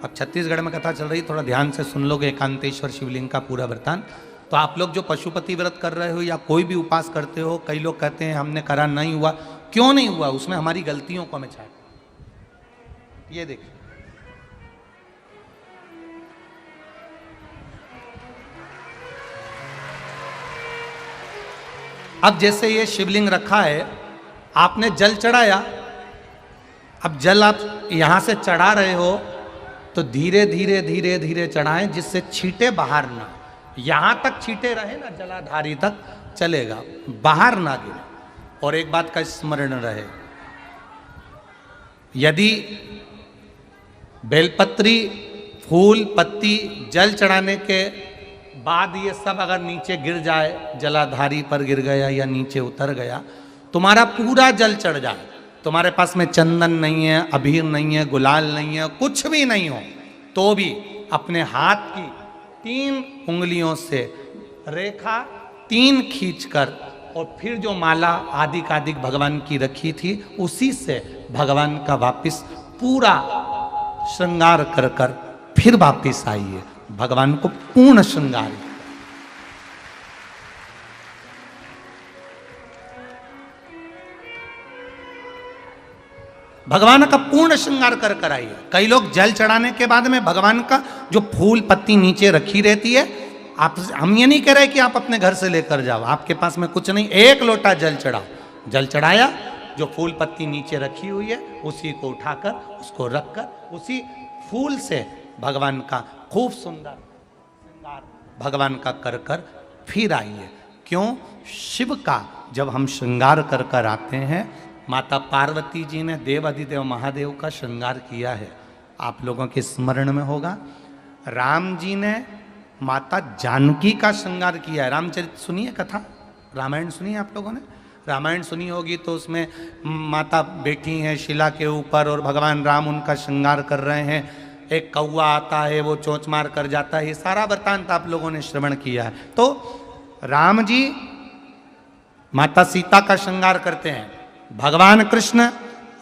अब छत्तीसगढ़ में कथा चल रही, थोड़ा ध्यान से सुन लोगे एकांतेश्वर शिवलिंग का पूरा वृत्तांत। तो आप लोग जो पशुपति व्रत कर रहे हो या कोई भी उपास करते हो, कई लोग कहते हैं हमने करा नहीं हुआ। क्यों नहीं हुआ? उसमें हमारी गलतियों को हमें छाट। ये देखिए, अब जैसे ये शिवलिंग रखा है, आपने जल चढ़ाया। अब जल आप यहां से चढ़ा रहे हो तो धीरे धीरे धीरे धीरे चढ़ाएं, जिससे छींटे बाहर ना, यहां तक छींटे रहे ना, जलाधारी तक चलेगा, बाहर ना गिरे। और एक बात का स्मरण रहे, यदि बेलपत्री, फूल, पत्ती जल चढ़ाने के बाद ये सब अगर नीचे गिर जाए, जलाधारी पर गिर गया या नीचे उतर गया, तुम्हारा पूरा जल चढ़ जाए, तुम्हारे पास में चंदन नहीं है, अबीर नहीं है, गुलाल नहीं है, कुछ भी नहीं हो, तो भी अपने हाथ की 3 उंगलियों से रेखा 3 खींचकर और फिर जो माला आदिकादिक भगवान की रखी थी, उसी से भगवान का वापिस पूरा श्रृंगार कर कर फिर वापिस आइए, भगवान को पूर्ण श्रृंगार। भगवान का पूर्ण श्रृंगार कर कर आइए। कई लोग जल चढ़ाने के बाद में भगवान का जो फूल पत्ती नीचे रखी रहती है, आप, हम ये नहीं कह रहे कि आप अपने घर से लेकर जाओ, आपके पास में कुछ नहीं, 1 लोटा जल चढ़ाओ। जल चढ़ाया, जो फूल पत्ती नीचे रखी हुई है उसी को उठाकर, उसको रखकर उसी फूल से भगवान का खूब सुंदर श्रृंगार भगवान का कर कर फिर आइए। क्यों? शिव का जब हम श्रृंगार कर कर आते हैं, माता पार्वती जी ने देव अधिदेव महादेव का श्रृंगार किया है, आप लोगों के स्मरण में होगा। राम जी ने माता जानकी का श्रृंगार किया है। रामचरित सुनिए कथा, रामायण सुनिए आप लोगों ने, रामायण सुनी होगी तो उसमें माता बैठी हैं शिला के ऊपर और भगवान राम उनका श्रृंगार कर रहे हैं। एक कौवा आता है, वो चोंच मार कर जाता है, ये सारा वृत्तांत आप लोगों ने श्रवण किया है। तो राम जी माता सीता का श्रृंगार करते हैं, भगवान कृष्ण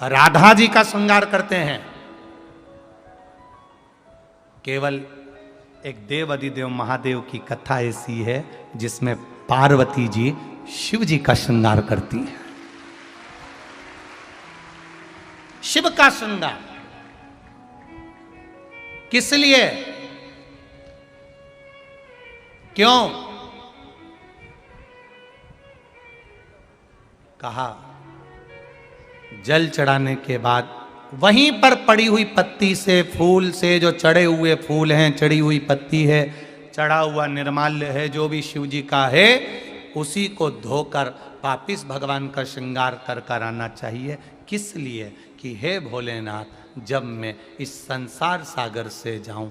राधा जी का श्रृंगार करते हैं। केवल एक देव अधिदेव महादेव की कथा ऐसी है जिसमें पार्वती जी शिव जी का श्रृंगार करती है। शिव का श्रृंगार किस लिए? क्यों? कहा जल चढ़ाने के बाद वहीं पर पड़ी हुई पत्ती से, फूल से, जो चढ़े हुए फूल हैं, चढ़ी हुई पत्ती है, चढ़ा हुआ निर्माल्य है, जो भी शिव जी का है, उसी को धोकर वापिस भगवान का श्रृंगार कर कर आना चाहिए। किस लिए? कि हे भोलेनाथ, जब मैं इस संसार सागर से जाऊं,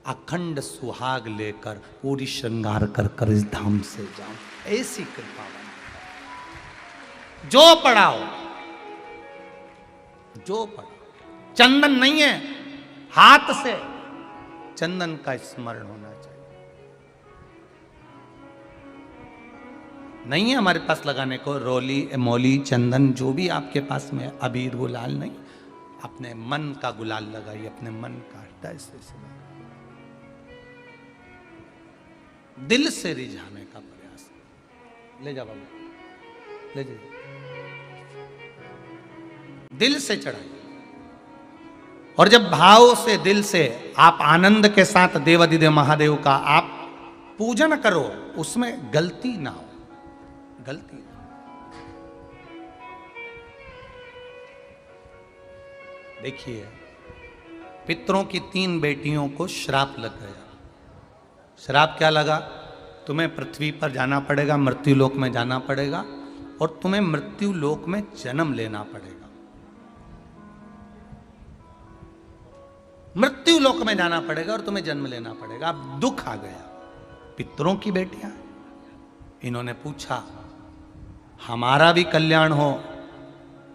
अखंड सुहाग लेकर पूरी श्रृंगार कर कर इस धाम से जाऊं, ऐसी कृपा बना। जो पढ़ाओ, जो पढ़ाओ, चंदन नहीं है, हाथ से चंदन का स्मरण होना चाहिए। नहीं है हमारे पास लगाने को रोली, मोली, चंदन, जो भी आपके पास में, अबीर, गुलाल नहीं, अपने मन का गुलाल लगाइए, अपने मन का हृदय से दिल से रिझाने का प्रयास। ले जा बाबू, ले जा, दिल से चढ़ाइए। और जब भाव से, दिल से आप आनंद के साथ देव अधिदेव महादेव का आप पूजन करो, उसमें गलती ना हो, गलती। देखिए, पितरों की 3 बेटियों को श्राप लग गया। श्राप क्या लगा? तुम्हें पृथ्वी पर जाना पड़ेगा, मृत्यु लोक में जाना पड़ेगा, और तुम्हें मृत्यु लोक में जन्म लेना पड़ेगा। मृत्यु लोक में जाना पड़ेगा और तुम्हें जन्म लेना पड़ेगा। अब दुख आ गया। पितरों की बेटियां, इन्होंने पूछा हमारा भी कल्याण हो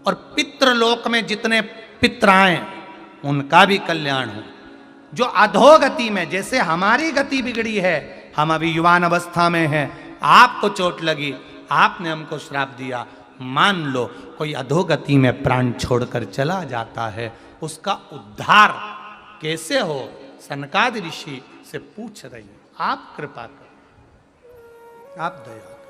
और पितृलोक में जितने पितर आए उनका भी कल्याण हो। जो अधोगति में, जैसे हमारी गति बिगड़ी है, हम अभी युवान अवस्था में हैं, आपको चोट लगी, आपने हमको श्राप दिया, मान लो कोई अधोगति में प्राण छोड़कर चला जाता है, उसका उद्धार कैसे हो, सनकादि ऋषि से पूछ रही है, आप कृपा करो, आप दया करो।